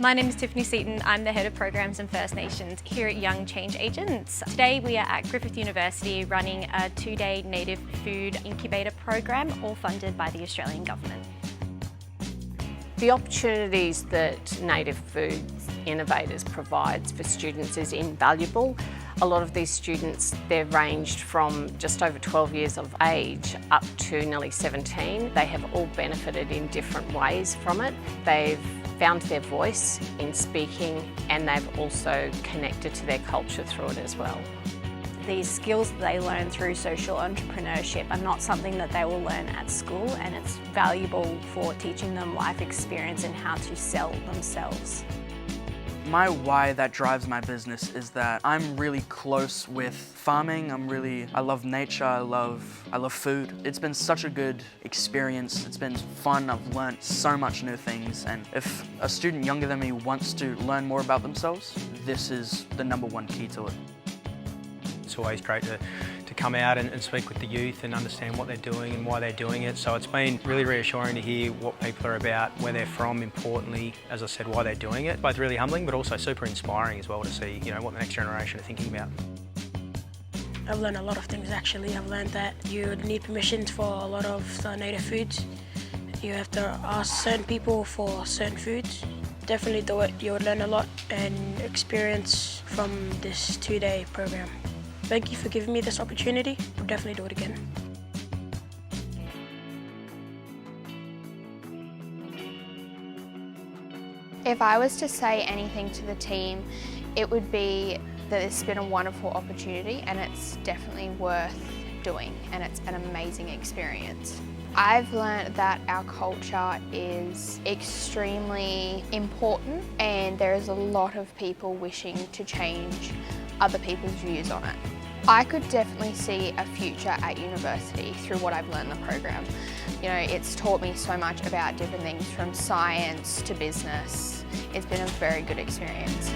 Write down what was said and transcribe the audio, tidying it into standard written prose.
My name is Tiffany Seaton. I'm the Head of Programs and First Nations here at Young Change Agents. Today we are at Griffith University running a 2-day Native Food Incubator program, all funded by the Australian Government. The opportunities that Native Food Innovators provides for students is invaluable. A lot of these students, they've ranged from just over 12 years of age up to nearly 17. They have all benefited in different ways from it. They've found their voice in speaking, and they've also connected to their culture through it as well. These skills that they learn through social entrepreneurship are not something that they will learn at school, and it's valuable for teaching them life experience and how to sell themselves. My why that drives my business is that I'm really close with farming. I love nature, I love food. It's been such a good experience. It's been fun. I've learned so much new things, and if a student younger than me wants to learn more about themselves, this is the #1 key to it. It's always great to come out and speak with the youth and understand what they're doing and why they're doing it. So it's been really reassuring to hear what people are about, where they're from, importantly, as I said, why they're doing it. Both really humbling, but also super inspiring as well to see, what the next generation are thinking about. I've learned a lot of things actually. I've learned that you need permissions for a lot of the native foods. You have to ask certain people for certain foods. Definitely do it. You would learn a lot and experience from this 2-day program. Thank you for giving me this opportunity. I'll definitely do it again. If I was to say anything to the team, it would be that it's been a wonderful opportunity and it's definitely worth doing, and it's an amazing experience. I've learned that our culture is extremely important, and there is a lot of people wishing to change other people's views on it. I could definitely see a future at university through what I've learned in the program. It's taught me so much about different things from science to business. It's been a very good experience.